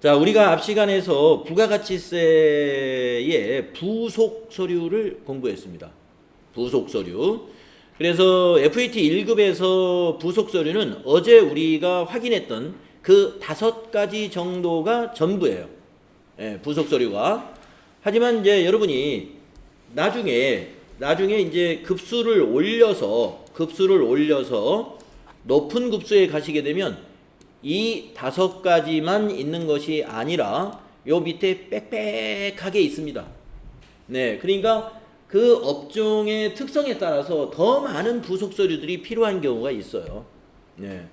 자, 우리가 앞 시간에서 부가가치세의 부속 서류를 공부했습니다. 부속 서류. 그래서 FAT 1급에서 부속 서류는 어제 우리가 확인했던 그 5가지 정도가 전부예요. 예, 부속 서류가. 하지만 이제 여러분이 나중에 이제 급수를 올려서 높은 급수에 가시게 되면 이 5가지만 있는 것이 아니라 요 밑에 빽빽하게 있습니다. 네, 그러니까 그 업종의 특성에 따라서 더 많은 부속 서류들이 필요한 경우가 있어요. 네,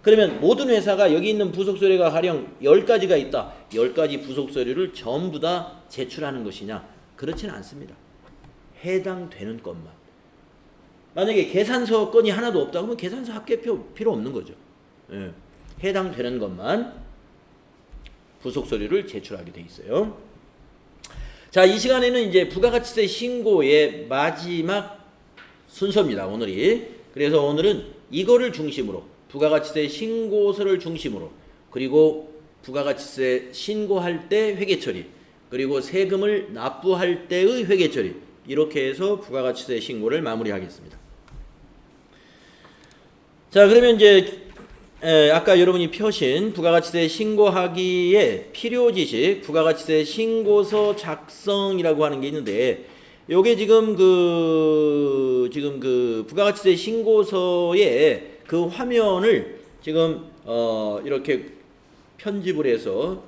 그러면 모든 회사가 여기 있는 부속 서류가 가령 10가지가 있다. 10가지 부속 서류를 전부 다 제출하는 것이냐? 그렇지는 않습니다. 해당되는 것만. 만약에 계산서 건이 하나도 없다 그러면 계산서 합계 필요 없는 거죠. 예, 해당되는 것만 부속 서류를 제출하게 돼 있어요. 자, 이 시간에는 이제 부가가치세 신고의 마지막 순서입니다. 오늘이. 그래서 오늘은 이거를 중심으로 부가가치세 신고서를 중심으로 그리고 부가가치세 신고할 때 회계처리 그리고 세금을 납부할 때의 회계처리 이렇게 해서 부가가치세 신고를 마무리하겠습니다. 자, 그러면 이제 아까 여러분이 펴신 부가가치세 신고하기에 필요지식 부가가치세 신고서 작성이라고 하는 게 있는데 요게 지금 그 부가가치세 신고서의 그 화면을 지금 이렇게 편집을 해서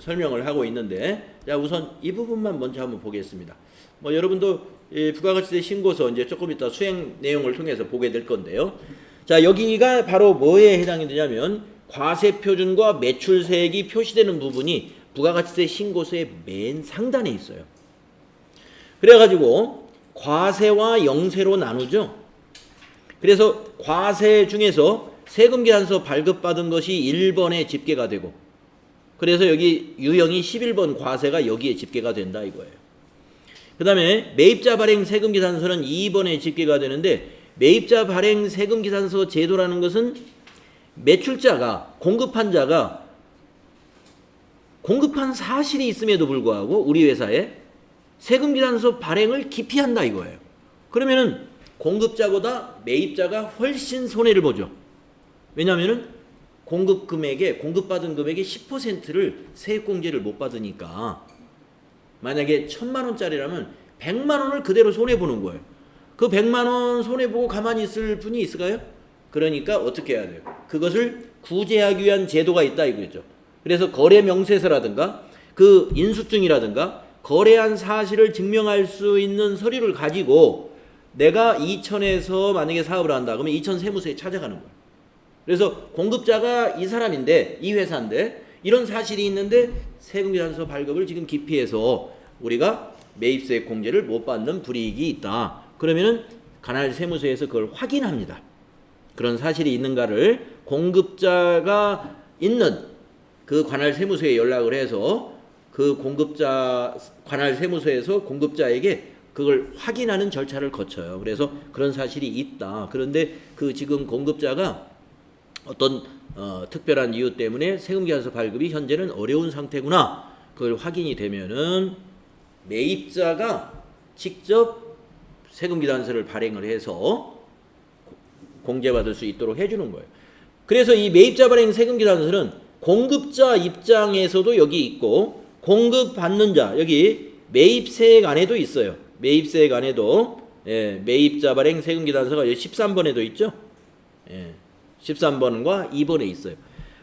설명을 하고 있는데 자, 우선 이 부분만 먼저 한번 보겠습니다. 뭐 여러분도 이 부가가치세 신고서 이제 조금 이따 수행 내용을 통해서 보게 될 건데요. 자, 여기가 바로 뭐에 해당이 되냐면 과세표준과 매출세액이 표시되는 부분이 부가가치세 신고서의 맨 상단에 있어요. 그래가지고 과세와 영세로 나누죠. 그래서 과세 중에서 세금계산서 발급받은 것이 1번에 집계가 되고 그래서 여기 유형이 11번 과세가 여기에 집계가 된다 이거예요. 그 다음에 매입자 발행 세금계산서는 2번에 집계가 되는데 매입자 발행 세금계산서 제도라는 것은 매출자가 공급한 자가 공급한 사실이 있음에도 불구하고 우리 회사에 세금계산서 발행을 기피한다 이거예요. 그러면은 공급자보다 매입자가 훨씬 손해를 보죠. 왜냐하면은 공급받은 금액의 10%를 세액공제를 못 받으니까 만약에 1,000만 원짜리라면 100만 원을 그대로 손해보는 거예요. 그 100만 원 손해보고 가만히 있을 분이 있을까요? 그러니까 어떻게 해야 돼요? 그것을 구제하기 위한 제도가 있다 이거죠. 그래서 거래 명세서라든가 그 인수증이라든가 거래한 사실을 증명할 수 있는 서류를 가지고 내가 이천에서 만약에 사업을 한다 그러면 이천 세무서에 찾아가는 거예요. 그래서 공급자가 이 사람인데 이 회사인데 이런 사실이 있는데 세금계산서 발급을 지금 기피해서 우리가 매입세 공제를 못 받는 불이익이 있다. 그러면은 관할 세무서에서 그걸 확인합니다. 그런 사실이 있는가를 공급자가 있는 그 관할 세무서에 연락을 해서 그 공급자 관할 세무서에서 공급자에게 그걸 확인하는 절차를 거쳐요. 그래서 그런 사실이 있다. 그런데 그 지금 공급자가 어떤 특별한 이유 때문에 세금계산서 발급이 현재는 어려운 상태구나. 그걸 확인이 되면은 매입자가 직접 세금계산서를 발행을 해서 공제받을 수 있도록 해주는 거예요. 그래서 이 매입자 발행 세금계산서는 공급자 입장에서도 여기 있고 공급받는 자 여기 매입세액 안에도 있어요. 매입세액 안에도 매입자 발행 세금계산서가 13번에도 있죠. 13번과 2번에 있어요.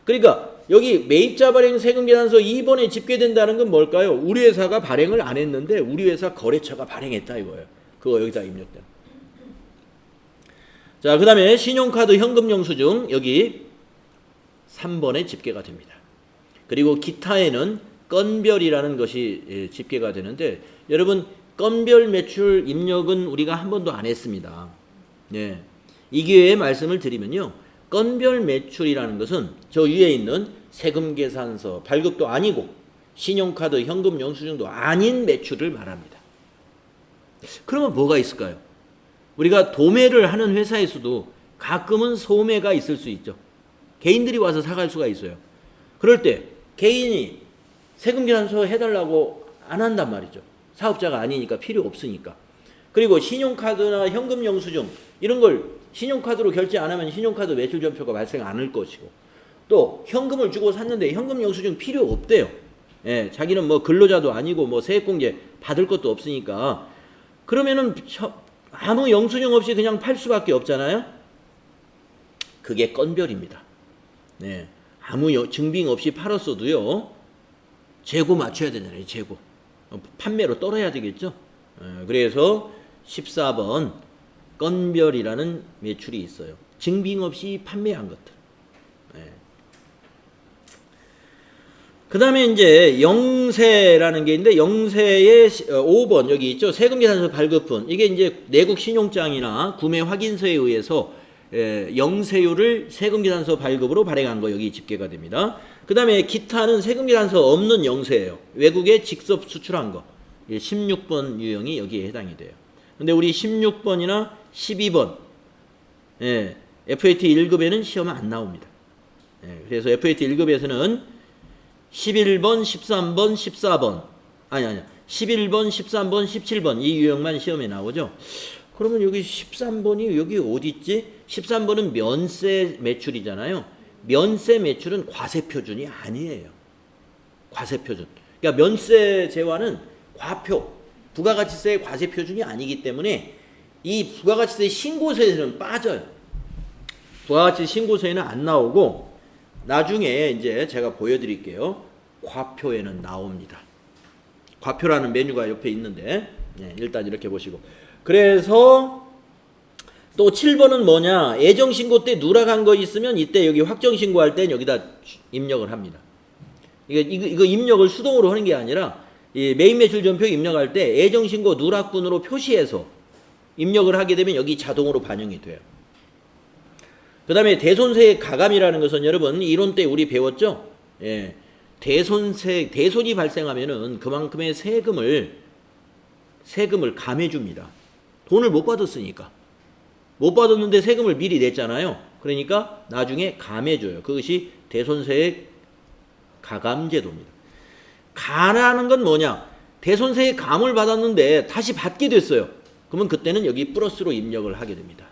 그러니까 여기 매입자 발행 세금계산서 2번에 집계된다는 건 뭘까요? 우리 회사가 발행을 안 했는데 우리 회사 거래처가 발행했다 이거예요. 그거 여기다 입력돼. 자, 그 다음에 신용카드 현금 영수증 여기 3번에 집계가 됩니다. 그리고 기타에는 건별이라는 것이 집계가 되는데 여러분 건별 매출 입력은 우리가 한 번도 안 했습니다. 네. 이 기회에 말씀을 드리면요. 건별 매출이라는 것은 저 위에 있는 세금계산서 발급도 아니고 신용카드 현금 영수증도 아닌 매출을 말합니다. 그러면 뭐가 있을까요? 우리가 도매를 하는 회사에서도 가끔은 소매가 있을 수 있죠. 개인들이 와서 사갈 수가 있어요. 그럴 때 개인이 세금계산서 해달라고 안 한단 말이죠. 사업자가 아니니까 필요 없으니까. 그리고 신용카드나 현금 영수증 이런 걸 신용카드로 결제 안 하면 신용카드 매출전표가 발생 안 할 것이고, 또 현금을 주고 샀는데 현금 영수증 필요 없대요. 예, 자기는 뭐 근로자도 아니고 뭐 세액공제 받을 것도 없으니까. 그러면은 아무 영수증 없이 그냥 팔 수밖에 없잖아요. 그게 건별입니다. 네, 아무 증빙 없이 팔았어도요, 재고 맞춰야 되잖아요. 재고. 판매로 떨어야 되겠죠. 그래서 14번 건별이라는 매출이 있어요. 증빙 없이 판매한 것들. 그 다음에 이제 영세라는 게 있는데, 영세의 5번 여기 있죠. 세금계산서 발급분. 이게 이제 내국 신용장이나 구매 확인서에 의해서 영세율을 세금계산서 발급으로 발행한 거 여기 집계가 됩니다. 그 다음에 기타는 세금계산서 없는 영세예요. 외국에 직접 수출한 거. 16번 유형이 여기에 해당이 돼요. 근데 우리 16번이나 12번 FAT 1급에는 시험은 안 나옵니다. 그래서 FAT 1급에서는 11번, 13번, 14번 11번, 13번, 17번 이 유형만 시험에 나오죠. 그러면 여기 13번이 여기 어디 있지? 13번은 면세 매출이잖아요. 면세 매출은 과세표준이 아니에요. 과세표준. 그러니까 면세 재화는 과표, 부가가치세의 과세표준이 아니기 때문에 이 부가가치세 신고서에서는 빠져요. 부가가치 신고서에는 안 나오고, 나중에 이제 제가 보여드릴게요. 과표에는 나옵니다. 과표라는 메뉴가 옆에 있는데, 일단 이렇게 보시고. 그래서 또 7번은 뭐냐? 애정신고 때 누락한 거 있으면 이때 여기 확정신고할 땐 여기다 입력을 합니다. 이거 입력을 수동으로 하는 게 아니라, 이 메인 매출 전표 입력할 때 애정신고 누락분으로 표시해서 입력을 하게 되면 여기 자동으로 반영이 돼요. 그 다음에 대손세액 가감이라는 것은 여러분 이론 때 우리 배웠죠? 대손이 발생하면은 그만큼의 세금을 감해줍니다. 돈을 못 받았으니까. 못 받았는데 세금을 미리 냈잖아요. 그러니까 나중에 감해줘요. 그것이 대손세액 가감제도입니다. 가라는 건 뭐냐? 대손세액 감을 받았는데 다시 받게 됐어요. 그러면 그때는 여기 플러스로 입력을 하게 됩니다.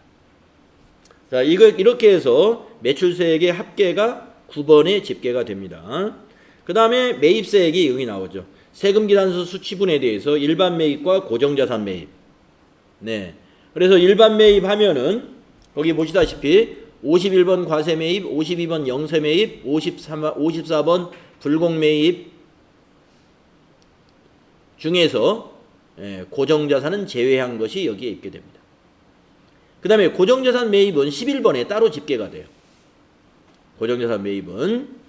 자, 이렇게 해서 매출세액의 합계가 9번에 집계가 됩니다. 그 다음에 매입세액이 여기 나오죠. 세금계산서 수치분에 대해서 일반 매입과 고정자산 매입. 네. 그래서 일반 매입하면은 거기 보시다시피 51번 과세 매입, 52번 영세 매입, 54번 불공 매입 중에서 고정자산은 제외한 것이 여기에 있게 됩니다. 그 다음에 고정자산 매입은 11번에 따로 집계가 돼요. 고정자산 매입은.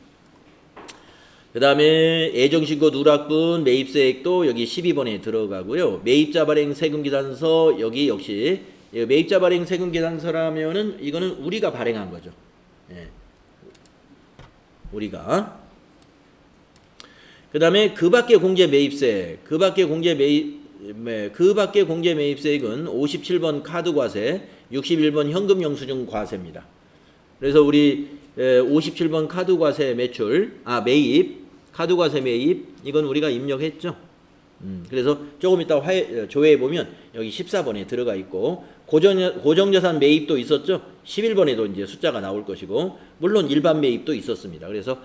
그 다음에 애정신고 누락분 매입세액도 여기 12번에 들어가고요. 매입자 발행 세금계산서 여기 역시 매입자 발행 세금계산서라면은 이거는 우리가 발행한 거죠. 우리가. 그 다음에 그 밖의 공제 매입세액, 그 밖의 공제 매입세액은 57번 카드과세, 61번 현금 영수증 과세입니다. 그래서 우리 57번 카드과세 매입, 카드과세 매입 이건 우리가 입력했죠. 그래서 조금 이따 조회해 보면 여기 14번에 들어가 있고, 고정자산 매입도 있었죠. 11번에도 이제 숫자가 나올 것이고, 물론 일반 매입도 있었습니다. 그래서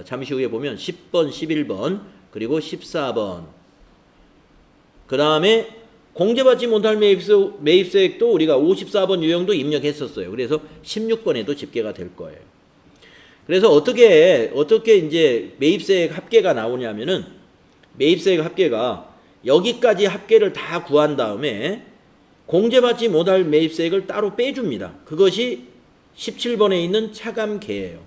잠시 후에 보면 10번, 11번, 그리고 14번. 그 다음에 공제받지 못할 매입세액도 우리가 54번 유형도 입력했었어요. 그래서 16번에도 집계가 될 거예요. 그래서 어떻게 이제 매입세액 합계가 나오냐면은, 매입세액 합계가 여기까지 합계를 다 구한 다음에 공제받지 못할 매입세액을 따로 빼줍니다. 그것이 17번에 있는 차감계예요.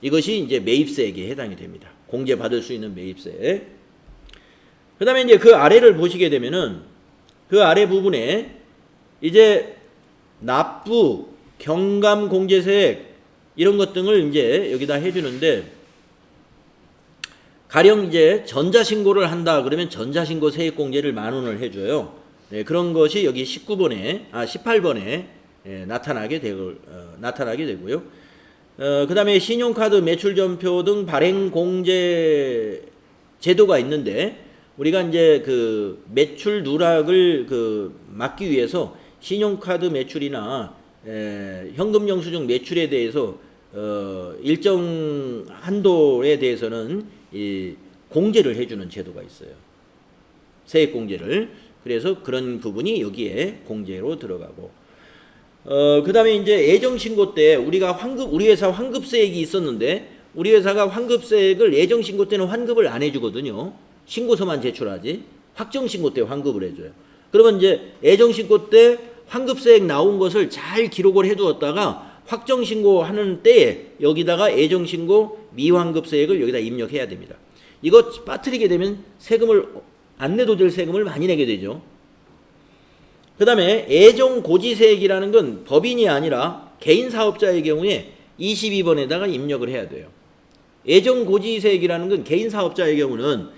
이것이 이제 매입세액에 해당이 됩니다. 공제받을 수 있는 매입세액. 그 다음에 이제 그 아래를 보시게 되면은 그 아래 부분에 이제 납부, 경감 공제세액 이런 것 등을 이제 여기다 해주는데, 가령 이제 전자신고를 한다 그러면 전자신고 세액공제를 10,000원을 해줘요. 그런 것이 여기 18번에 나타나게 되고요. 그다음에 신용카드 매출점표 등 발행 공제 제도가 있는데 우리가 이제 그 매출 누락을 막기 위해서 신용카드 매출이나 현금 영수증 매출에 대해서 일정 한도에 대해서는 이 공제를 해주는 제도가 있어요. 세액 공제를. 그래서 그런 부분이 여기에 공제로 들어가고. 그 다음에 이제 예정신고 때 우리가 우리 회사 환급세액이 있었는데 우리 회사가 환급세액을 예정신고 때는 환급을 안 해주거든요. 신고서만 제출하지. 확정신고 때 환급을 해줘요. 그러면 이제 예정신고 때 환급세액 나온 것을 잘 기록을 해두었다가 확정신고 하는 때에 여기다가 예정신고 미환급세액을 여기다 입력해야 됩니다. 이거 빠뜨리게 되면 세금을 안 내도 될 세금을 많이 내게 되죠. 그 다음에 예정고지세액이라는 건 법인이 아니라 개인사업자의 경우에 22번에다가 입력을 해야 돼요. 예정고지세액이라는 건 개인사업자의 경우는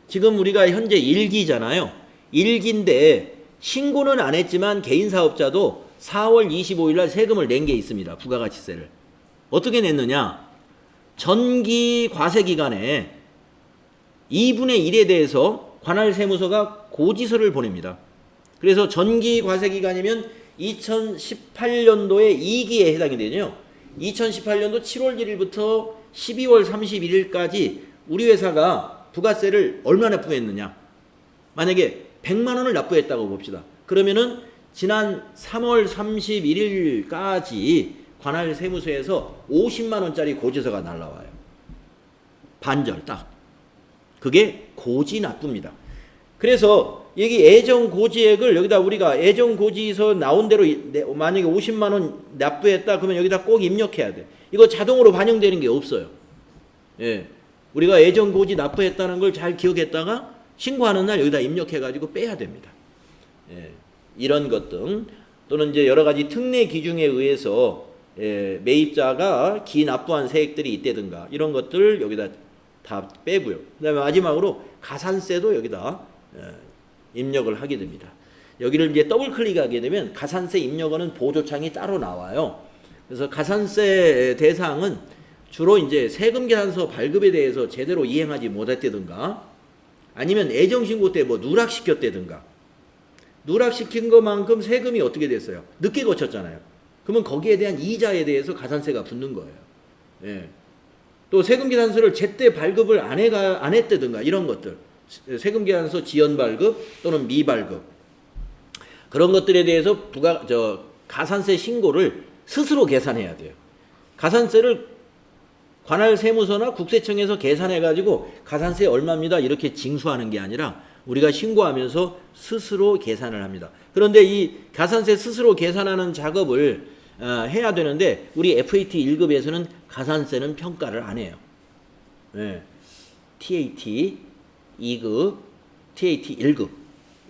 지금 우리가 현재 1기잖아요. 1기인데 신고는 안 했지만 개인사업자도 4월 25일 날 세금을 낸 게 있습니다. 부가가치세를. 어떻게 냈느냐? 전기 과세기간에 2분의 1에 대해서 관할세무서가 고지서를 보냅니다. 그래서 전기 과세기간이면 2018년도에 2기에 해당이 되죠. 2018년도 7월 1일부터 12월 31일까지 우리 회사가 부가세를 얼마나 납부했느냐. 만약에 100만 원을 납부했다고 봅시다. 그러면은 지난 3월 31일까지 관할세무서에서 50만 원짜리 고지서가 날라와요. 반절 딱. 그게 고지 납부입니다. 그래서 여기 예정고지액을 여기다 우리가 예정고지서 나온 대로 만약에 50만 원 납부했다 그러면 여기다 꼭 입력해야 돼. 이거 자동으로 반영되는 게 없어요. 예. 우리가 예정고지 납부했다는 걸 잘 기억했다가 신고하는 날 여기다 입력해가지고 빼야 됩니다. 예. 이런 것 등 또는 이제 여러 가지 특례 기준에 의해서 매입자가 기납부한 세액들이 있다든가 이런 것들 여기다 다 빼고요. 그 다음에 마지막으로 가산세도 여기다 입력을 하게 됩니다. 여기를 이제 더블 클릭하게 되면 가산세 입력하는 보조창이 따로 나와요. 그래서 가산세 대상은 주로 이제 세금계산서 발급에 대해서 제대로 이행하지 못했다든가 아니면 예정신고 때 뭐 누락시켰다든가 누락시킨 것만큼 세금이 어떻게 됐어요? 늦게 거쳤잖아요. 그러면 거기에 대한 이자에 대해서 가산세가 붙는 거예요. 예. 또 세금계산서를 제때 발급을 안 했다든가 이런 것들 세금계산서 지연 발급 또는 미발급 그런 것들에 대해서 가산세 신고를 스스로 계산해야 돼요. 가산세를 관할세무서나 국세청에서 계산해가지고 가산세 얼마입니다 이렇게 징수하는 게 아니라 우리가 신고하면서 스스로 계산을 합니다. 그런데 이 가산세 스스로 계산하는 작업을 해야 되는데 우리 FAT 1급에서는 가산세는 평가를 안 해요. 네. TAT 2급, TAT 1급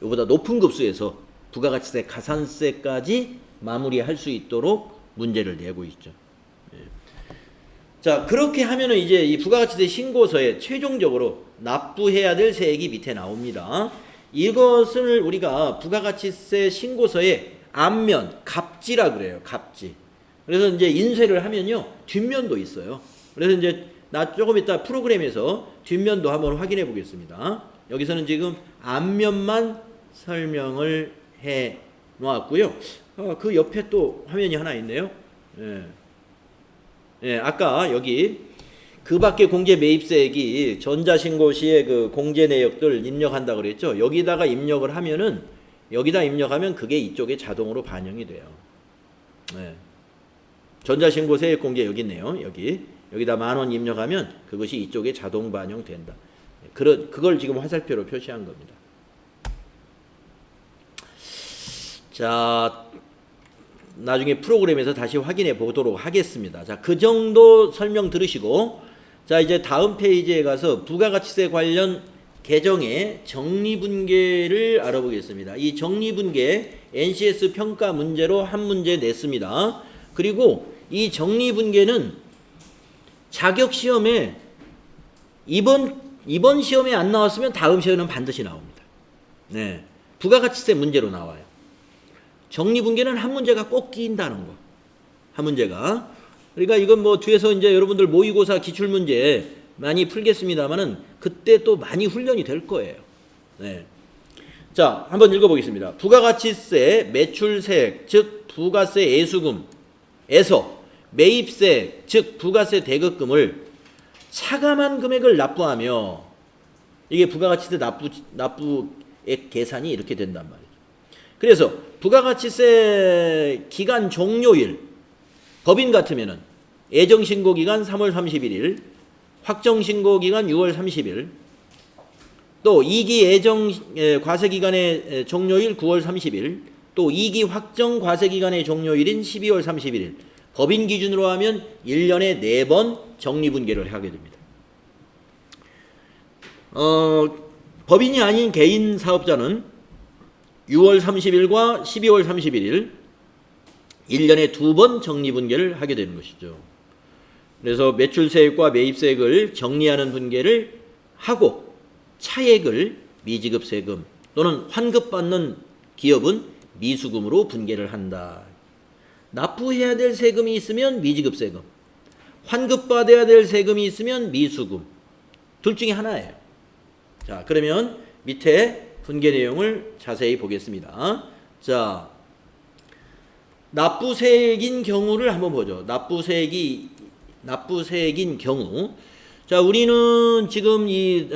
이보다 높은 급수에서 부가가치세 가산세까지 마무리할 수 있도록 문제를 내고 있죠. 네. 자, 그렇게 하면은 이제 이 부가가치세 신고서에 최종적으로 납부해야 될 세액이 밑에 나옵니다. 이것을 우리가 부가가치세 신고서의 앞면, 갑지라 그래요. 갑지. 그래서 이제 인쇄를 하면요. 뒷면도 있어요. 그래서 이제 조금 이따 프로그램에서 뒷면도 한번 확인해 보겠습니다. 여기서는 지금 앞면만 설명을 해 놓았고요. 그 옆에 또 화면이 하나 있네요. 예, 아까 여기 그 밖에 공제 매입세액이 전자신고 시에 그 공제 내역들 입력한다 그랬죠. 여기다가 입력을 하면은 여기다 입력하면 그게 이쪽에 자동으로 반영이 돼요. 네. 전자신고 세액 공제 여기 있네요. 여기다 10,000원 입력하면 그것이 이쪽에 자동 반영된다. 그걸 지금 화살표로 표시한 겁니다. 자, 나중에 프로그램에서 다시 확인해 보도록 하겠습니다. 자, 그 정도 설명 들으시고 자, 이제 다음 페이지에 가서 부가가치세 관련 계정의 정리분계를 알아보겠습니다. 이 정리분계 NCS 평가 문제로 한 문제 냈습니다. 그리고 이 정리분계는 자격시험에 이번 시험에 안 나왔으면 다음 시험에는 반드시 나옵니다. 네, 부가가치세 문제로 나와요. 정리분계는 한 문제가 꼭 끼인다는 거. 한 문제가. 그러니까 이건 뭐 뒤에서 이제 여러분들 모의고사 기출문제 많이 풀겠습니다만은 그때 또 많이 훈련이 될 거예요. 네. 자, 한번 읽어보겠습니다. 부가가치세 매출세액, 즉 부가세 애수금에서 매입세액, 즉 부가세 대급금을 차감한 금액을 납부하며, 이게 부가가치세 납부액 계산이 이렇게 된단 말이에요. 그래서 부가가치세 기간 종료일, 법인 같으면은 예정신고기간 3월 31일, 확정신고기간 6월 30일, 또 2기 예정 과세기간의 종료일 9월 30일, 또 2기 확정 과세기간의 종료일인 12월 31일, 법인 기준으로 하면 1년에 4번 정리분계를 하게 됩니다. 법인이 아닌 개인 사업자는 6월 30일과 12월 31일 1년에 2번 정리분계를 하게 되는 것이죠. 그래서 매출세액과 매입세액을 정리하는 분계를 하고 차액을 미지급세금 또는 환급받는 기업은 미수금으로 분계를 한다. 납부해야 될 세금이 있으면 미지급세금, 환급받아야 될 세금이 있으면 미수금, 둘 중에 하나예요. 자, 그러면 밑에 분계 내용을 자세히 보겠습니다. 자, 납부세액인 경우를 한번 보죠. 납부세액인 경우. 자, 우리는 지금 이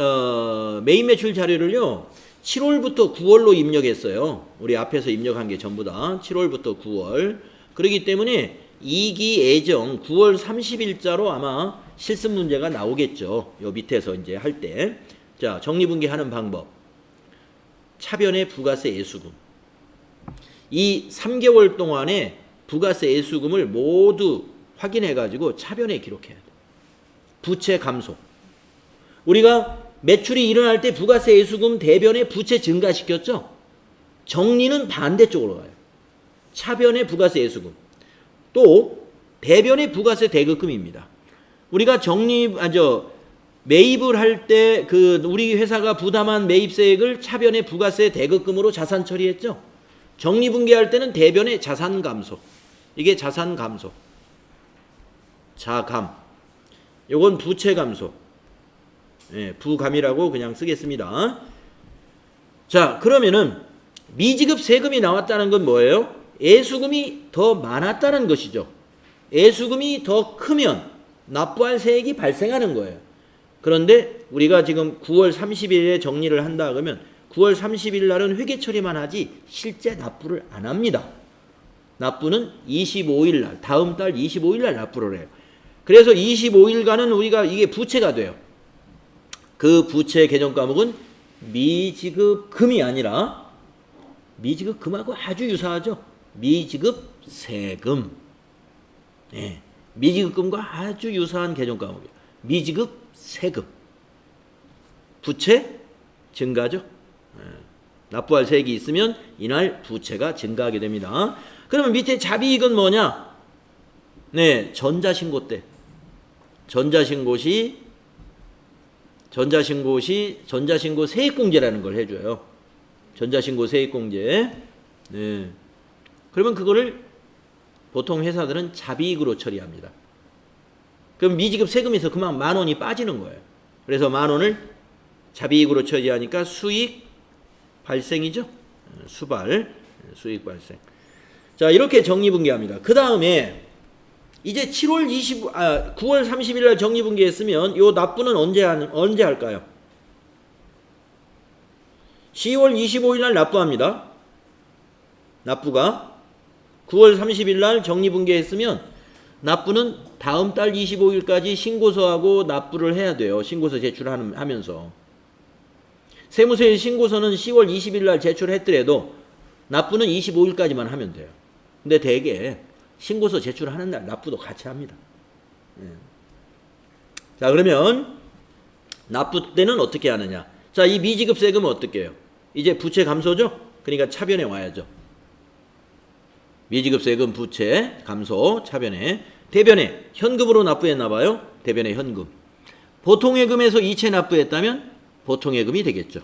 메인 매출 자료를요 7월부터 9월로 입력했어요. 우리 앞에서 입력한 게 전부 다 7월부터 9월. 그렇기 때문에 2기 예정 9월 30일자로 아마 실습 문제가 나오겠죠. 요 밑에서 이제 할 때. 자, 정리분계하는 방법. 차변의 부가세 예수금. 이 3개월 동안에 부가세 예수금을 모두 확인해 가지고 차변에 기록해야 돼. 부채 감소. 우리가 매출이 일어날 때 부가세 예수금 대변에 부채 증가시켰죠. 정리는 반대쪽으로 가요. 차변의 부가세 예수금. 또 대변의 부가세 대급금입니다. 우리가 매입을 할 때 우리 회사가 부담한 매입세액을 차변의 부가세 대급금으로 자산 처리했죠. 정리분계할 때는 대변의 자산 감소. 이게 자산 감소. 자감. 요건 부채 감소. 예, 부감이라고 그냥 쓰겠습니다. 자, 그러면은 미지급 세금이 나왔다는 건 뭐예요? 애수금이 더 많았다는 것이죠. 애수금이 더 크면 납부할 세액이 발생하는 거예요. 그런데 우리가 지금 9월 30일에 정리를 한다 그러면 9월 30일 날은 회계 처리만 하지 실제 납부를 안 합니다. 납부는 25일 날, 다음 달 25일 날 납부를 해요. 그래서 25일간은 우리가 이게 부채가 돼요. 그 부채 개정 과목은 미지급금이 아니라 미지급금하고 아주 유사하죠. 미지급세금. 네, 미지급금과 아주 유사한 개정 과목이에요. 미지급세금. 부채 증가죠. 네, 납부할 세액이 있으면 이날 부채가 증가하게 됩니다. 그러면 밑에 자비익은 뭐냐? 네, 전자신고 때. 전자신고 세액공제라는 걸 해줘요. 전자신고 세액공제. 네. 그러면 그거를 보통 회사들은 자비익으로 처리합니다. 그럼 미지급 세금에서 그만 10,000원이 빠지는 거예요. 그래서 10,000원을 자비익으로 처리하니까 수익 발생이죠. 수익 발생. 자, 이렇게 정리분계합니다. 그 다음에 이제 9월 30일 날 정리분계했으면 요 납부는 언제 할까요? 10월 25일 날 납부합니다. 납부가 9월 30일 날 정리분계했으면 납부는 다음 달 25일까지 신고서하고 납부를 해야 돼요. 신고서 제출하면서. 세무서의 신고서는 10월 20일 날 제출했더라도 납부는 25일까지만 하면 돼요. 근데 대개 신고서 제출하는 날 납부도 같이 합니다. 자, 그러면 납부 때는 어떻게 하느냐? 자, 이 미지급 세금은 어떻게 해요? 이제 부채 감소죠? 그러니까 차변에 와야죠. 미지급 세금 부채 감소 차변에. 대변에 현금으로 납부했나 봐요. 대변에 현금. 보통예금에서 이체 납부했다면 보통예금이 되겠죠.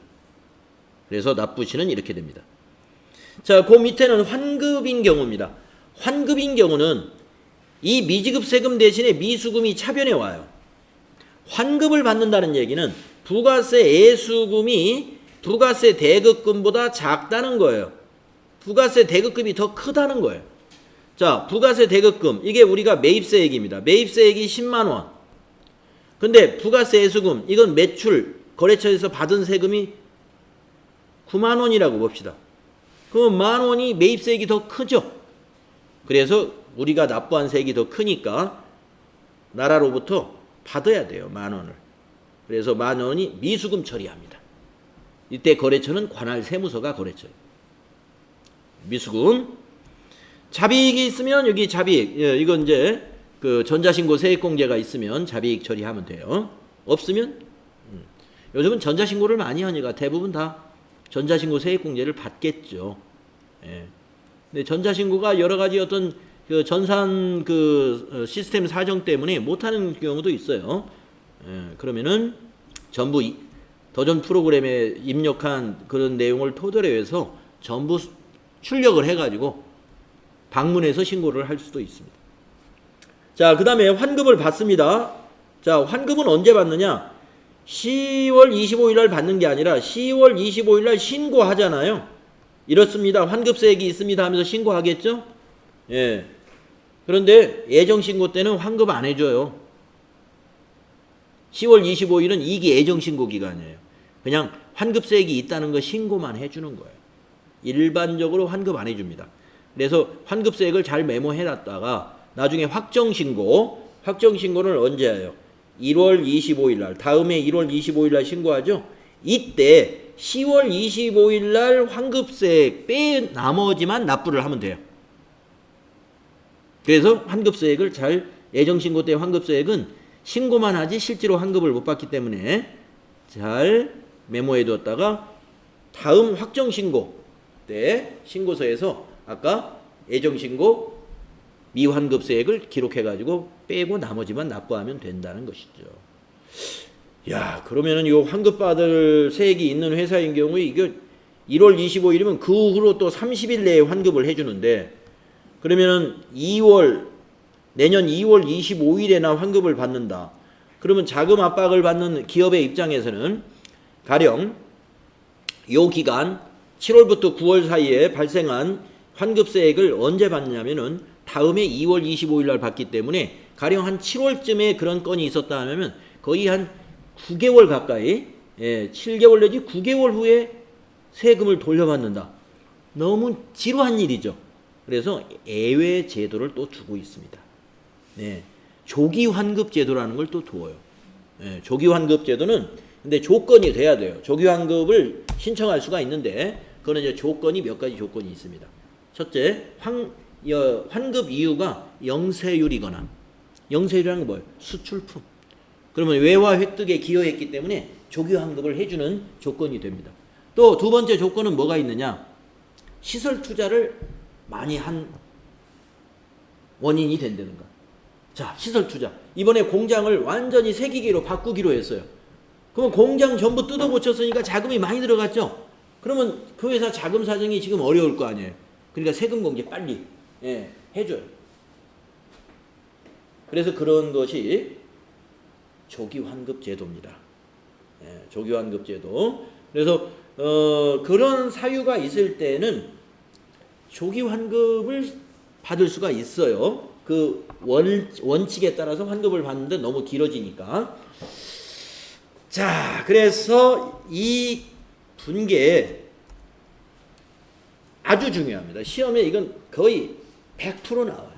그래서 납부시는 이렇게 됩니다. 자, 그 밑에는 환급인 경우입니다. 환급인 경우는 이 미지급 세금 대신에 미수금이 차변에 와요. 환급을 받는다는 얘기는 부가세 애수금이 부가세 대급금보다 작다는 거예요. 부가세 대급금이 더 크다는 거예요. 자, 부가세 대급금, 이게 우리가 매입세액입니다. 매입세액이 10만 원. 근데 부가세 애수금, 이건 매출 거래처에서 받은 세금이 9만 원이라고 봅시다. 그럼 만 원이 매입세액이 더 크죠. 그래서 우리가 납부한 세액이 더 크니까 나라로부터 받아야 돼요. 만 원을. 그래서 만 원이 미수금 처리합니다. 이때 거래처는 관할 세무서가 거래처예요. 미수금. 자비익이 있으면 여기 자비익. 이건 이제 그 전자신고 세액공제가 있으면 자비익 처리하면 돼요. 없으면 요즘은 전자신고를 많이 하니까 대부분 다 전자신고 세액공제를 받겠죠. 예. 근데 전자신고가 여러 가지 어떤 그 전산 그 시스템 사정 때문에 못하는 경우도 있어요. 예. 그러면은 전부 더전 프로그램에 입력한 그런 내용을 토대로 해서 전부 출력을 해가지고 방문해서 신고를 할 수도 있습니다. 자, 그 다음에 환급을 받습니다. 자, 환급은 언제 받느냐? 10월 25일 날 받는 게 아니라 10월 25일 날 신고하잖아요. 이렇습니다. 환급세액이 있습니다 하면서 신고하겠죠? 예. 그런데 예정신고 때는 환급 안 해줘요. 10월 25일은 이게 예정신고 기간이에요. 그냥 환급세액이 있다는 거 신고만 해주는 거예요. 일반적으로 환급 안 해줍니다. 그래서 환급세액을 잘 메모해놨다가 나중에 확정신고를 언제 해요? 1월 25일 날, 다음에 1월 25일 날 신고하죠? 이때 10월 25일 날 환급세액 빼 나머지만 납부를 하면 돼요. 그래서 환급세액을 잘, 예정신고 때 환급세액은 신고만 하지 실제로 환급을 못 받기 때문에 잘 메모해 두었다가 다음 확정신고 때 신고서에서 아까 예정신고 미환급세액을 기록해가지고 빼고 나머지만 납부하면 된다는 것이죠. 야, 그러면은 이 환급받을 세액이 있는 회사인 경우에 이게 1월 25일이면 그 후로 또 30일 내에 환급을 해주는데 그러면은 내년 2월 25일에나 환급을 받는다. 그러면 자금 압박을 받는 기업의 입장에서는 가령 요 기간 7월부터 9월 사이에 발생한 환급세액을 언제 받냐면은 다음에 2월 25일 날 받기 때문에 가령 한 7월쯤에 그런 건이 있었다 하면 거의 한 9개월 가까이 7개월 내지 9개월 후에 세금을 돌려받는다. 너무 지루한 일이죠. 그래서 예외 제도를 또 두고 있습니다. 네, 조기 환급 제도라는 걸 또 둬요. 조기 환급 제도는 근데 조건이 돼야 돼요. 조기 환급을 신청할 수가 있는데 그거는 이제 조건이 몇 가지 조건이 있습니다. 첫째, 환급 이유가 영세율이거나, 영세율이라는 게 뭐예요? 수출품. 그러면 외화 획득에 기여했기 때문에 조기 환급을 해주는 조건이 됩니다. 또 두 번째 조건은 뭐가 있느냐? 시설 투자를 많이 한 원인이 된다는 거. 자, 시설 투자. 이번에 공장을 완전히 새 기계로 바꾸기로 했어요. 그러면 공장 전부 뜯어 고쳤으니까 자금이 많이 들어갔죠. 그러면 그 회사 자금 사정이 지금 어려울 거 아니에요. 그러니까 세금 공제 빨리 해줘요. 그래서 그런 것이 조기 환급 제도입니다. 조기 환급 제도. 그래서 그런 사유가 있을 때는 조기 환급을 받을 수가 있어요. 그 원칙에 따라서 환급을 받는데 너무 길어지니까. 자, 그래서 이 분계 아주 중요합니다. 시험에 이건 거의 100% 나와요.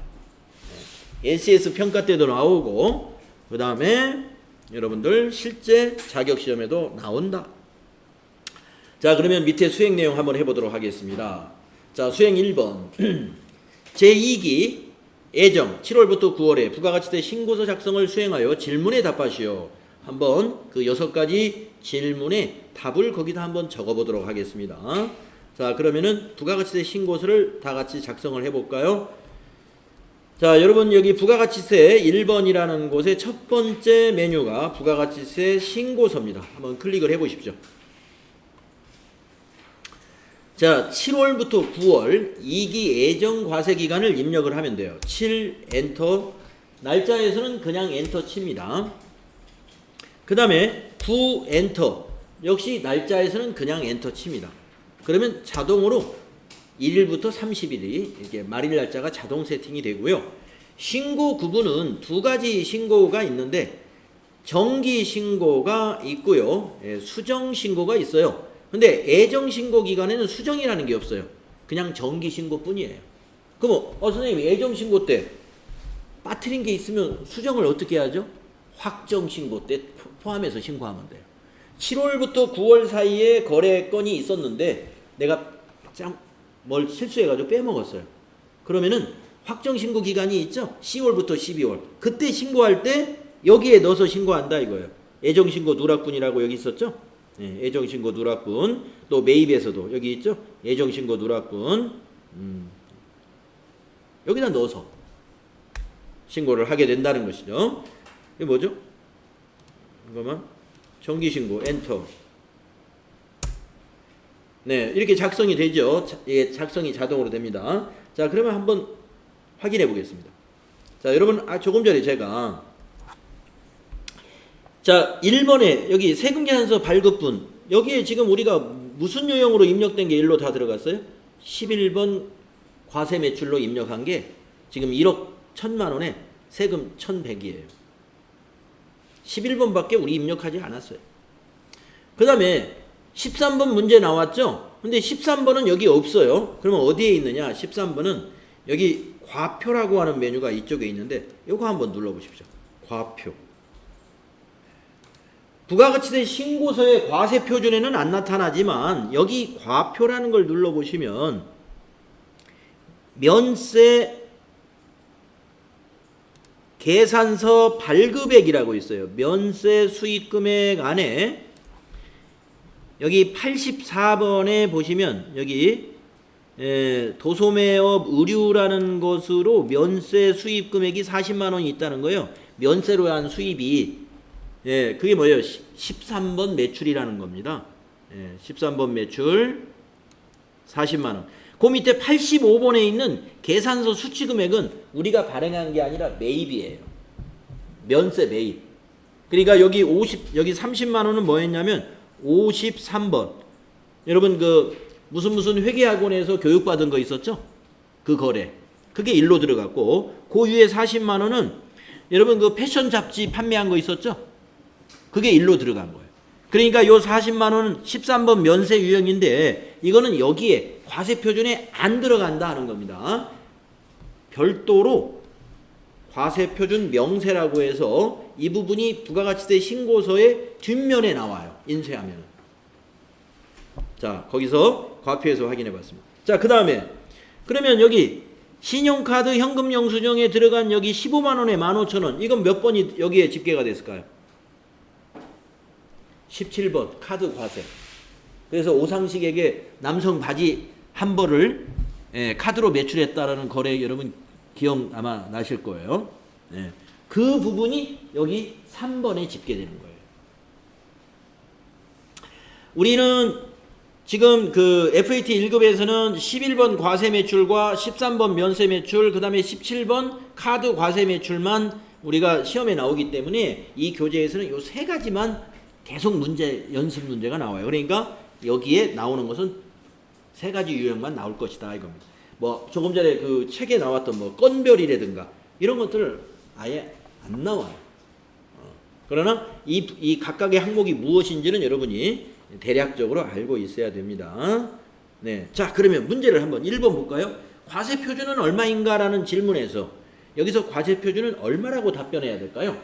LCS 평가 때도 나오고 그 다음에 여러분들 실제 자격시험에도 나온다. 자, 그러면 밑에 수행 내용 한번 해보도록 하겠습니다. 자, 수행 1번 제2기 예정 7월부터 9월에 부가가치세 신고서 작성을 수행하여 질문에 답하시오. 한번 그 6가지 질문에 답을 거기다 한번 적어보도록 하겠습니다. 자, 그러면은 부가가치세 신고서를 다 같이 작성을 해볼까요? 자, 여러분 여기 부가가치세 1번이라는 곳에 첫 번째 메뉴가 부가가치세 신고서입니다. 한번 클릭을 해보십시오. 자, 7월부터 9월 2기 예정 과세 기간을 입력을 하면 돼요. 7 엔터 날짜에서는 그냥 엔터 칩니다. 그 다음에 9 엔터. 역시 날짜에서는 그냥 엔터 칩니다. 그러면 자동으로 1일부터 30일이 이렇게 말일 날짜가 자동 세팅이 되고요. 신고 구분은 두 가지 신고가 있는데 정기 신고가 있고요. 수정 신고가 있어요. 근데 애정 신고 기간에는 수정이라는 게 없어요. 그냥 정기 신고뿐이에요. 그럼 선생님 애정 신고 때 빠뜨린 게 있으면 수정을 어떻게 하죠? 확정 신고 때 포함해서 신고하면 돼요. 7월부터 9월 사이에 거래건이 있었는데 내가 뭘 실수해가지고 빼먹었어요. 그러면은 확정 신고 기간이 있죠? 10월부터 12월. 그때 신고할 때 여기에 넣어서 신고한다 이거예요. 애정 신고 누락군이라고 여기 있었죠? 네, 애정 신고 누락군. 또 매입에서도 여기 있죠? 애정 신고 누락군. 여기다 넣어서 신고를 하게 된다는 것이죠. 이게 뭐죠? 이거만 정기 신고 엔터. 네, 이렇게 작성이 되죠. 예, 작성이 자동으로 됩니다. 자, 그러면 한번 확인해 보겠습니다. 자, 여러분, 조금 전에 제가 자, 1번에 여기 세금계산서 발급분 여기에 지금 우리가 무슨 요령으로 입력된 게 일로 다 들어갔어요? 11번 과세 매출로 입력한 게 지금 1억 1천만 원에 세금 1,100이에요. 11번밖에 우리 입력하지 않았어요. 그 다음에 13번 문제 나왔죠? 근데 13번은 여기 없어요. 그러면 어디에 있느냐? 13번은 여기 과표라고 하는 메뉴가 이쪽에 있는데 이거 한번 눌러보십시오. 과표. 부가가치세 신고서의 과세 표준에는 안 나타나지만 여기 과표라는 걸 눌러보시면 면세 계산서 발급액이라고 있어요. 면세 수익금액 안에 여기 84번에 보시면 여기 도소매업 의류라는 것으로 면세 수입 금액이 40만 원이 있다는 거예요. 면세로 한 수입이 그게 뭐예요? 13번 매출이라는 겁니다. 13번 매출 40만 원. 그 밑에 85번에 있는 계산서 수취 금액은 우리가 발행한 게 아니라 매입이에요. 면세 매입. 그러니까 여기 30만 원은 뭐였냐면 53번. 여러분 무슨 회계학원에서 교육받은 거 있었죠? 그 거래. 그게 일로 들어갔고 그 위에 40만 원은 여러분 패션 잡지 판매한 거 있었죠? 그게 일로 들어간 거예요. 그러니까 요 40만 원은 13번 면세 유형인데 이거는 여기에 과세 표준에 안 들어간다 하는 겁니다. 별도로 과세 표준 명세라고 해서 이 부분이 부가가치세 신고서의 뒷면에 나와요. 인쇄하면. 자, 거기서 과표에서 확인해 봤습니다. 자, 그 다음에 그러면 여기 신용카드 현금 영수증에 들어간 여기 15만 원에 15,000원 이건 몇 번이 여기에 집계가 됐을까요? 17번 카드 과세. 그래서 오상식에게 남성 바지 한 벌을 카드로 매출했다라는 거래 여러분 기억 아마 나실 거예요. 그 부분이 여기 3번에 집계되는 거예요. 우리는 지금 FAT 1급에서는 11번 과세 매출과 13번 면세 매출, 그 다음에 17번 카드 과세 매출만 우리가 시험에 나오기 때문에 이 교재에서는 이 세 가지만 계속 연습 문제가 나와요. 그러니까 여기에 나오는 것은 세 가지 유형만 나올 것이다 이겁니다. 뭐 조금 전에 책에 나왔던 건별이라든가 이런 것들 아예 안 나와요. 그러나 이 각각의 항목이 무엇인지는 여러분이 대략적으로 알고 있어야 됩니다. 네, 자 그러면 문제를 한번 1번 볼까요? 과세 표준은 얼마인가라는 질문에서 여기서 과세 표준은 얼마라고 답변해야 될까요?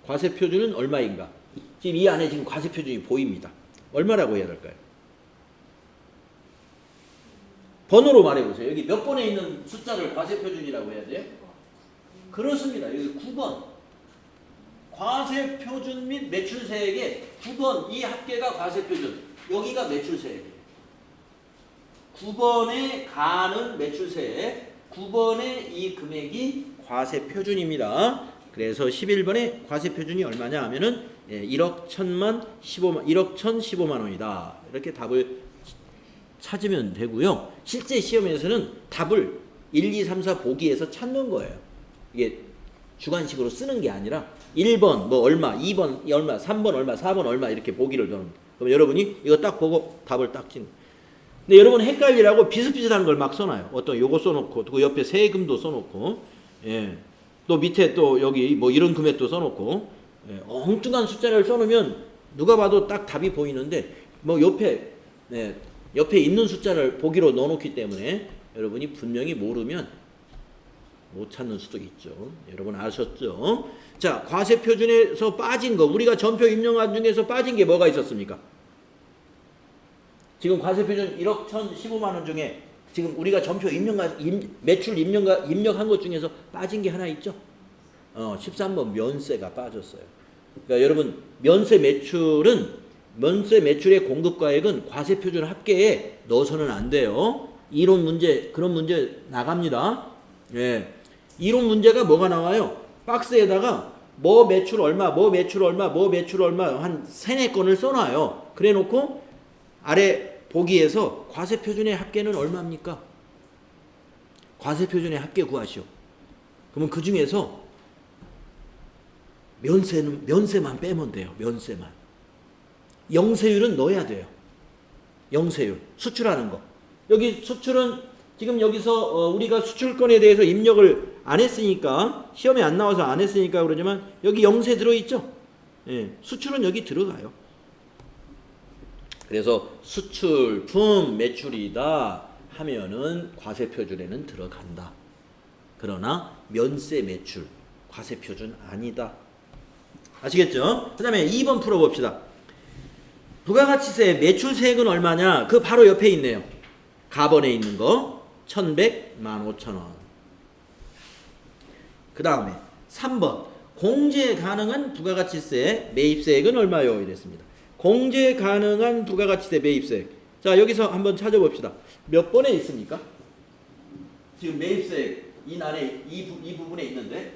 과세 표준은 얼마인가? 지금 이 안에 지금 과세 표준이 보입니다. 얼마라고 해야 될까요? 번호로 말해보세요. 여기 몇 번에 있는 숫자를 과세 표준이라고 해야 돼요? 그렇습니다. 여기 9번. 과세 표준 및 매출세액의 9번 이 합계가 과세 표준. 여기가 매출세액이에요. 9번에 가는 매출세액. 9번의 이 금액이 과세 표준입니다. 그래서 11번에 과세 표준이 얼마냐 하면은 1억 1,015만 원이다. 이렇게 답을 찾으면 되고요. 실제 시험에서는 답을 1, 2, 3, 4 보기에서 찾는 거예요. 이게 주관식으로 쓰는 게 아니라 1번 뭐 얼마, 2번 얼마, 3번 얼마, 4번 얼마 이렇게 보기를 넣는 거예요. 그럼 여러분이 이거 딱 보고 답을 딱 찍는 거예요. 근데 여러분 헷갈리라고 비슷비슷한 걸 막 써놔요. 어떤 요거 써놓고 그 옆에 세금도 써놓고 예. 또 밑에 또 여기 뭐 이런 금액도 써놓고 예. 엉뚱한 숫자를 써놓으면 누가 봐도 딱 답이 보이는데 뭐 옆에 예. 옆에 있는 숫자를 보기로 넣어놓기 때문에 여러분이 분명히 모르면 못 찾는 수도 있죠. 여러분 아셨죠? 자, 과세표준에서 빠진 거 우리가 전표 임명한 중에서 빠진 게 뭐가 있었습니까? 지금 과세표준 1억 1,015만 원 중에 지금 우리가 전표 매출 입력한 것 중에서 빠진 게 하나 있죠? 13번 면세가 빠졌어요. 그러니까 여러분 면세 매출의 공급가액은 과세표준 합계에 넣어서는 안 돼요. 이론 문제 그런 문제 나갑니다. 예. 이론 문제가 뭐가 나와요? 박스에다가 뭐 매출 얼마, 뭐 매출 얼마, 뭐 매출 얼마 한 3-4건을 써놔요. 그래 놓고 아래 보기에서 과세표준의 합계는 얼마입니까? 과세표준의 합계 구하시오. 그러면 그 중에서 면세만 빼면 돼요. 면세만. 영세율은 넣어야 돼요. 영세율. 수출하는 거. 여기 수출은 지금 여기서 우리가 수출권에 대해서 입력을 안 했으니까 시험에 안 나와서 안 했으니까 그러지만 여기 영세 들어있죠? 예, 수출은 여기 들어가요. 그래서 수출품 매출이다 하면은 과세표준에는 들어간다. 그러나 면세 매출 과세표준 아니다. 아시겠죠? 그 다음에 2번 풀어봅시다. 부가가치세 매출세액은 얼마냐? 그 바로 옆에 있네요. 가번에 있는 거 1,100, 15,000원. 그 다음에 3번 공제 가능한 부가가치세 매입세액은 얼마요? 이랬습니다. 공제 가능한 부가가치세 매입세액. 자, 여기서 한번 찾아봅시다. 몇 번에 있습니까? 지금 매입세액 이 안에 이 부분에 있는데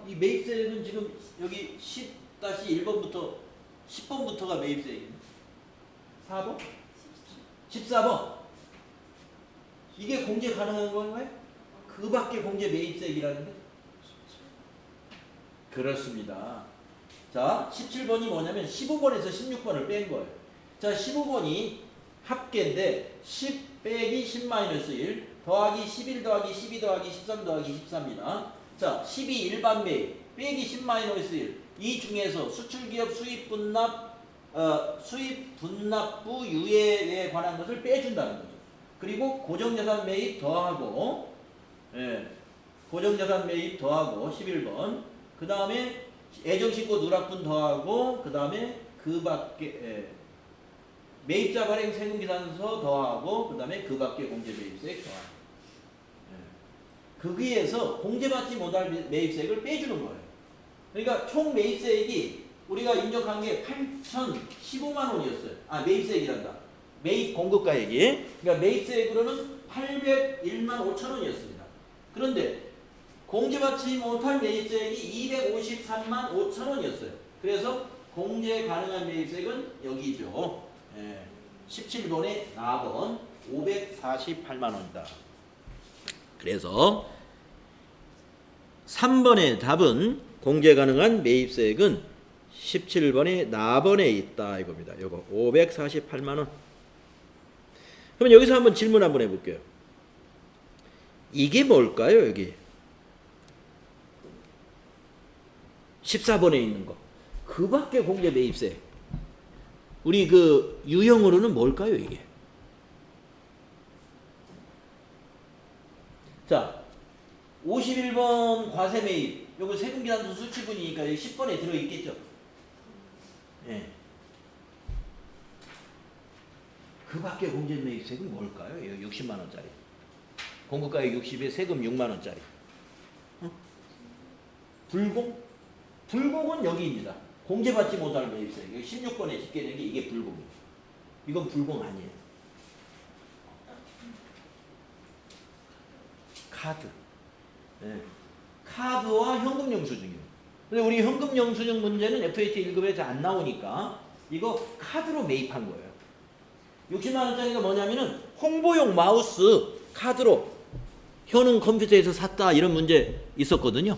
이 매입세액은 지금 여기 10-1번부터 10번부터가 매입세액이에요. 4번? 14번. 이게 공제 가능한 건가요? 그 밖에 공제 매입세액이라는데? 그렇습니다. 자, 17번이 뭐냐면 15번에서 16번을 뺀 거예요. 자, 15번이 합계인데 10 빼기 10-1 더하기 11 더하기 12 더하기 13 더하기 14입니다. 자, 12 일반 매입 빼기 10-1 이 중에서 수출기업 수입 분납부 유예에 관한 것을 빼준다는 거죠. 그리고 고정자산 매입 더하고 고정자산 매입 더하고 11번 그 다음에 애정신고 누락분 더하고 그 다음에 그 밖에 매입자 발행 세금계산서 더하고 그 다음에 그 밖에 공제매입세액 더하고 거기에서 공제받지 못할 매입세액을 빼주는 거예요. 그러니까 총 매입세액이 우리가 인정한 게 8,015만 원이었어요. 아, 매입세액이란다. 매입 공급가액이. 그러니까 매입세액으로는 801만 5천 원이었습니다. 그런데 공제받지 못할 매입세액이 253만 5천 원이었어요. 그래서 공제 가능한 매입세액은 여기죠. 17번에 4번 548만 원이다. 그래서 3번의 답은 공제 가능한 매입세액은 17번에 4번에 있다 이겁니다. 요거 548만 원. 그러면 여기서 한번 질문 한번 해볼게요. 이게 뭘까요? 여기 14번에 있는 거. 그 밖에 공제 매입세. 우리 그 유형으로는 뭘까요, 이게? 자, 51번 과세 매입. 요거 세금계산서 수치분이니까 여기 10번에 들어 있겠죠. 예. 그 밖에 공제 매입세금이 뭘까요? 60만 원짜리. 공급가액 60에 세금 6만 원짜리. 불공? 불공은 여기입니다. 공제받지 못할 매입세액. 여기 16번에 집계된 게 이게 불공이에요. 이건 불공 아니에요. 카드. 네. 카드와 현금 영수증이에요. 근데 우리 현금 영수증 문제는 FAT 1급에 잘 안 나오니까 이거 카드로 매입한 거예요. 60만 원짜리가 뭐냐면은 홍보용 마우스 카드로 현금 컴퓨터에서 샀다 이런 문제 있었거든요.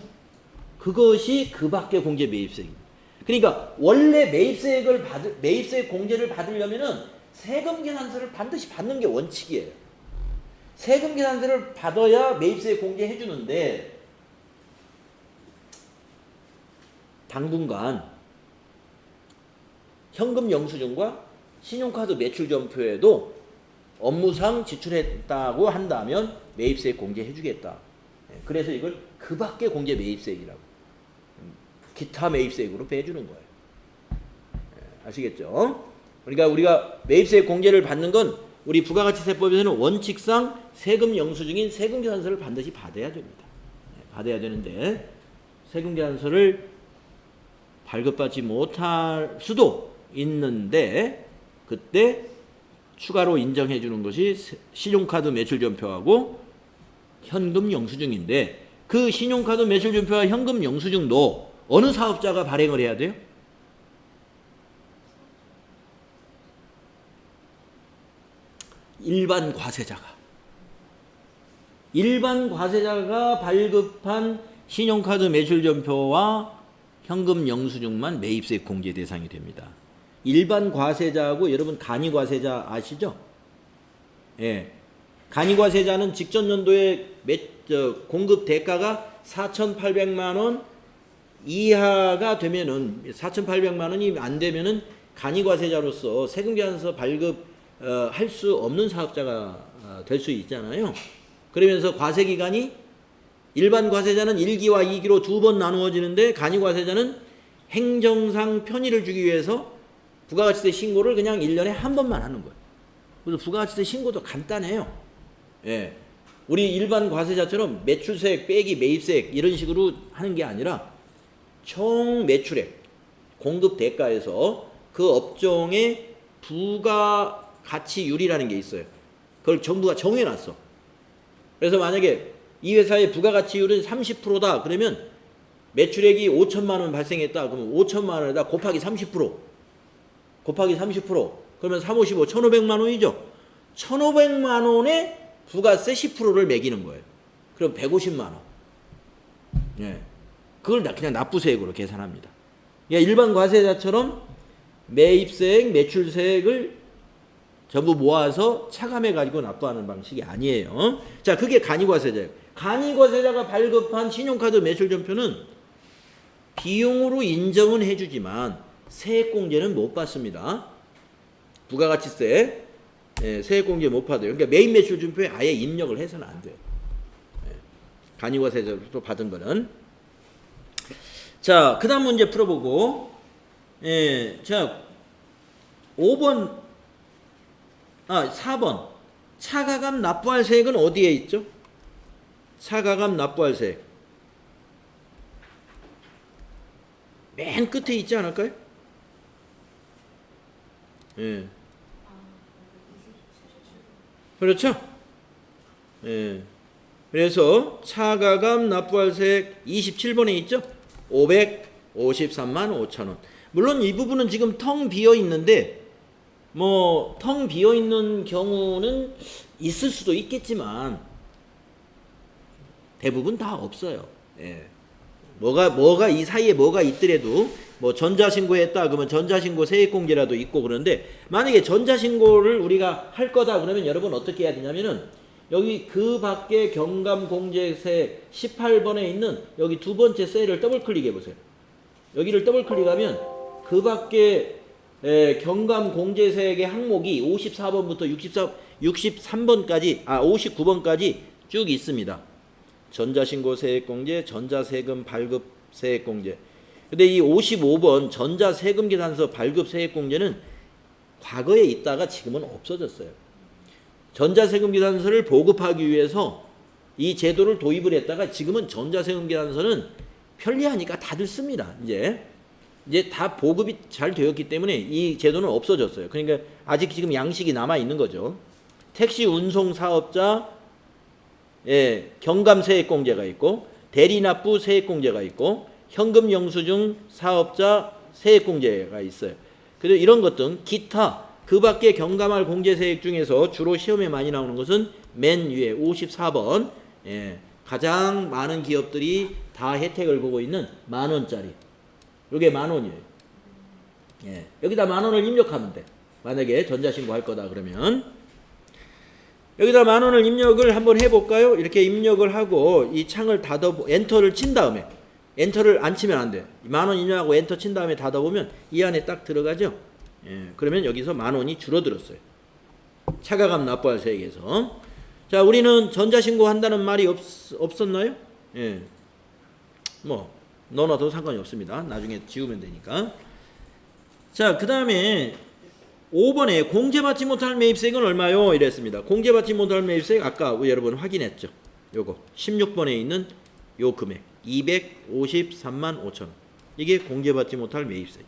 그것이 그 밖의 공제 매입세입니다. 그러니까 원래 매입세 공제를 받으려면은 세금 계산서를 반드시 받는 게 원칙이에요. 세금 계산서를 받아야 매입세 공제해 주는데 당분간 현금 영수증과 신용카드 매출 전표에도 업무상 지출했다고 한다면 매입세 공제해 주겠다. 그래서 이걸 그 밖의 공제 매입세액이라고 기타 매입세액으로 빼주는 거예요. 아시겠죠? 그러니까 우리가 매입세 공제를 받는 건 우리 부가가치세법에서는 원칙상 세금 영수증인 세금 계산서를 반드시 받아야 됩니다. 받아야 되는데 세금 계산서를 발급받지 못할 수도 있는데 그때 추가로 인정해 주는 것이 신용카드 매출전표하고 현금 영수증인데 그 신용카드 매출전표와 현금 영수증도 어느 사업자가 발행을 해야 돼요? 일반 과세자가 발급한 신용카드 매출전표와 현금 영수증만 매입세 공제 대상이 됩니다. 일반 과세자하고 여러분 간이과세자 아시죠? 예. 간이과세자는 직전 연도에 공급 대가가 4,800만 원 이하가 되면은 4,800만 원이 안 되면은 간이과세자로서 세금 계산서 발급 할 수 없는 사업자가 될 수 있잖아요. 그러면서 과세 기간이 일반 과세자는 1기와 2기로 두 번 나누어지는데 간이과세자는 행정상 편의를 주기 위해서 부가가치세 신고를 그냥 1년에 한 번만 하는 거예요. 그래서 부가가치세 신고도 간단해요. 예. 우리 일반 과세자처럼 매출세액 빼기 매입세액 이런 식으로 하는 게 아니라 총 매출액, 공급 대가에서 그 업종의 부가가치율이라는 게 있어요. 그걸 정부가 정해놨어. 그래서 만약에 이 회사의 부가가치율은 30%다 그러면 매출액이 5천만 원 발생했다 그러면 5천만 원에다 곱하기 30% 그러면 3, 55, 1,500만 원이죠. 1,500만 원에 부가세 10%를 매기는 거예요. 그럼 150만 원. 예. 그걸 그냥 납부세액으로 계산합니다. 그러니까 일반 과세자처럼 매입세액, 매출세액을 전부 모아서 차감해가지고 납부하는 방식이 아니에요. 자, 그게 간이과세자예요. 간이과세자가 발급한 신용카드 매출전표는 비용으로 인정은 해주지만 세액공제는 못 받습니다. 부가가치세 세액공제 못 받아요. 그러니까 매입 매출전표에 아예 입력을 해서는 안 돼요. 간이과세자로 받은 거는. 자, 그 다음 문제 풀어보고 자 4번 차가감 납부할 세액은 어디에 있죠? 차가감 납부할 세액 맨 끝에 있지 않을까요? 예. 그렇죠? 예. 그래서 차가감 납부할 세액 27번에 있죠? 553만 5천 원. 물론 이 부분은 지금 텅 비어 있는데 텅 비어 있는 경우는 있을 수도 있겠지만 대부분 다 없어요. 예. 뭐가 이 사이에 뭐가 있더라도 전자신고했다 그러면 전자신고 세액공제라도 있고 그런데 만약에 전자신고를 우리가 할 거다 그러면 여러분 어떻게 해야 되냐면은 여기 그 밖에 경감공제세 18번에 있는 여기 두 번째 셀을 더블 클릭해 보세요. 여기를 더블 클릭하면 그 밖에 경감공제세액의 항목이 54번부터 63번까지 59번까지 쭉 있습니다. 전자신고 세액공제, 전자세금 발급 세액공제. 근데 이 55번 전자세금 계산서 발급 세액공제는 과거에 있다가 지금은 없어졌어요. 전자세금 계산서를 보급하기 위해서 이 제도를 도입을 했다가 지금은 전자세금 계산서는 편리하니까 다들 씁니다. 이제 다 보급이 잘 되었기 때문에 이 제도는 없어졌어요. 그러니까 아직 지금 양식이 남아 있는 거죠. 택시 운송 사업자 경감 세액공제가 있고 대리납부 세액공제가 있고 현금 영수증 사업자 세액공제가 있어요. 그래서 이런 것 등 기타 그 밖에 경감할 공제세액 중에서 주로 시험에 많이 나오는 것은 맨 위에 54번. 예, 가장 많은 기업들이 다 혜택을 보고 있는 10,000원짜리. 이게 10,000원이에요. 예, 여기다 10,000원을 입력하면 돼. 만약에 전자신고 할 거다 그러면 여기다 10,000원을 입력을 한번 해볼까요? 이렇게 입력을 하고 이 창을 엔터를 친 다음에, 엔터를 안 치면 안 돼. 10,000원 입력하고 엔터 친 다음에 닫아보면 이 안에 딱 들어가죠. 예, 그러면 여기서 10,000원이 줄어들었어요. 차가감 납부할 세액에서. 자, 우리는 전자신고 한다는 말이 없었나요? 예, 뭐 넣어놔도 상관이 없습니다. 나중에 지우면 되니까. 자, 그 다음에 5번에 공제받지 못할 매입세액은 얼마요? 이랬습니다. 공제받지 못할 매입세액 아까 여러분 확인했죠. 요거 16번에 있는 요 금액 253만 5천. 이게 공제받지 못할 매입세액.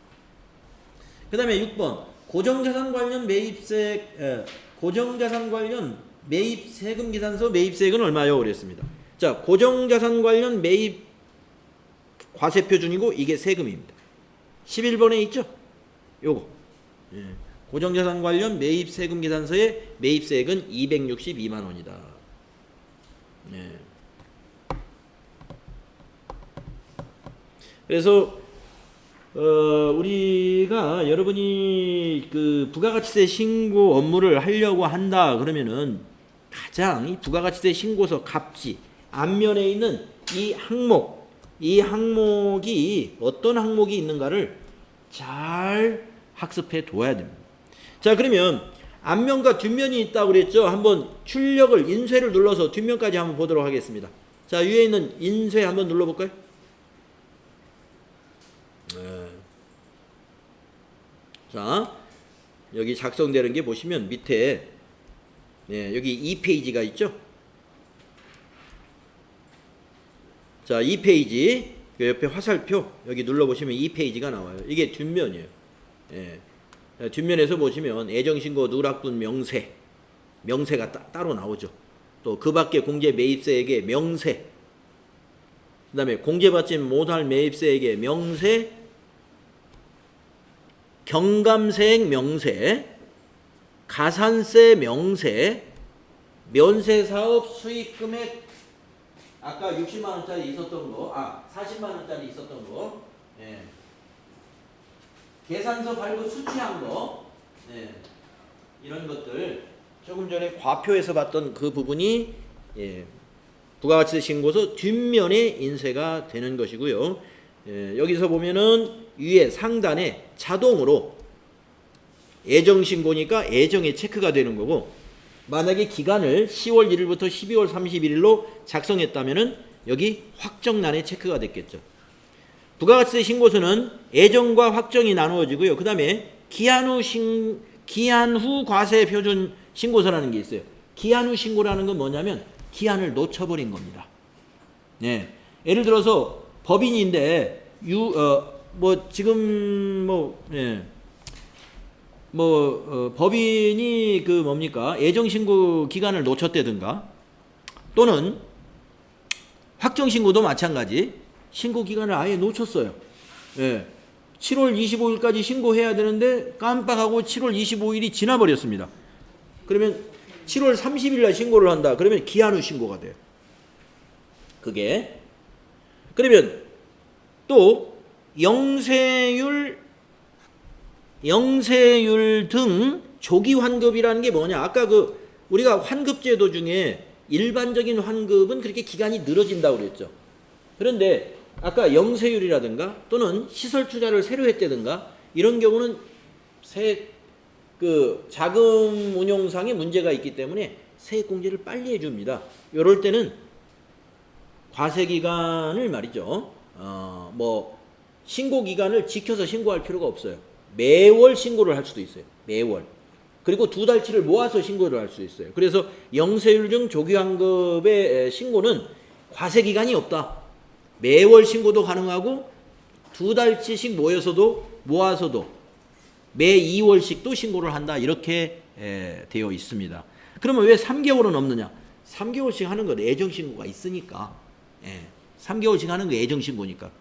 그 다음에 6번 고정자산 관련 매입세액, 고정자산 관련 매입세금 계산서 매입세액은 얼마요? 그랬습니다. 자, 고정자산 관련 매입 과세표준이고 이게 세금입니다. 11번에 있죠? 요거. 예. 고정자산 관련 매입세금 계산서의 매입세액은 262만 원이다. 예. 그래서 우리가 여러분이 그 부가가치세 신고 업무를 하려고 한다 그러면은 가장 이 부가가치세 신고서 갑지 앞면에 있는 이 항목이 어떤 항목이 있는가를 잘 학습해 둬야 됩니다. 자, 그러면 앞면과 뒷면이 있다고 그랬죠. 한번 출력을 인쇄를 눌러서 뒷면까지 한번 보도록 하겠습니다. 자, 위에 있는 인쇄 한번 눌러볼까요? 네. 자, 여기 작성되는 게 보시면 밑에 네, 여기 2페이지가 있죠. 자, 2페이지 그 옆에 화살표 여기 눌러보시면 2페이지가 나와요. 이게 뒷면이에요. 예. 뒷면에서 보시면 애정신고 누락분 명세가 따로 나오죠. 또 그 밖에 공제 매입세액의 명세, 그 다음에 공제받지 못할 매입세액의 명세, 경감세액 명세, 가산세 명세, 면세사업 수익금액 아까 60만원짜리 있었던 거, 40만원짜리 있었던 거, 예. 계산서 발급 수취한 거, 예. 이런 것들 조금 전에 과표에서 봤던 그 부분이 예. 부가가치세 신고서 뒷면에 인쇄가 되는 것이고요. 예. 여기서 보면은 위에 상단에 자동으로 애정신고니까 애정에 체크가 되는 거고, 만약에 기간을 10월 1일부터 12월 31일로 작성했다면은 여기 확정란에 체크가 됐겠죠. 부가가치세 신고서는 애정과 확정이 나누어지고요. 그 다음에 기한 후 과세 표준 신고서라는 게 있어요. 기한 후 신고라는 건 뭐냐면 기한을 놓쳐버린 겁니다. 네. 예를 들어서 법인인데 법인이 그 뭡니까? 애정신고 기간을 놓쳤다든가, 또는 확정신고도 마찬가지. 신고 기간을 아예 놓쳤어요. 예. 7월 25일까지 신고해야 되는데 깜빡하고 7월 25일이 지나버렸습니다. 그러면 7월 30일 날 신고를 한다. 그러면 기한 후 신고가 돼요. 그게. 그러면 또 영세율 등 조기 환급이라는 게 뭐냐? 아까 우리가 환급제도 중에 일반적인 환급은 그렇게 기간이 늘어진다고 그랬죠. 그런데 아까 영세율이라든가 또는 시설 투자를 새로 했다든가 이런 경우는 자금 운용상의 문제가 있기 때문에 세액 공제를 빨리 해줍니다. 이럴 때는 과세 기간을 말이죠. 신고 기간을 지켜서 신고할 필요가 없어요. 매월 신고를 할 수도 있어요. 매월. 그리고 2달치를 모아서 신고를 할 수 있어요. 그래서 영세율 등 조기환급의 신고는 과세 기간이 없다. 매월 신고도 가능하고 2달치씩 모아서도 매 2월씩도 신고를 한다. 이렇게 되어 있습니다. 그러면 왜 3개월은 없느냐? 3개월씩 하는 건 애정신고가 있으니까. 3개월씩 하는 거 애정신고니까.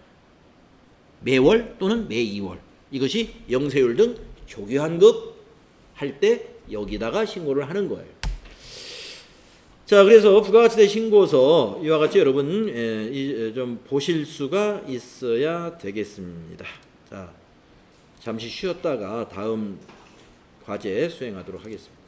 매월 또는 매 2월. 이것이 영세율 등 조기환급 할 때 여기다가 신고를 하는 거예요. 자, 그래서 부가가치세 신고서 이와 같이 여러분 좀 보실 수가 있어야 되겠습니다. 자, 잠시 쉬었다가 다음 과제 수행하도록 하겠습니다.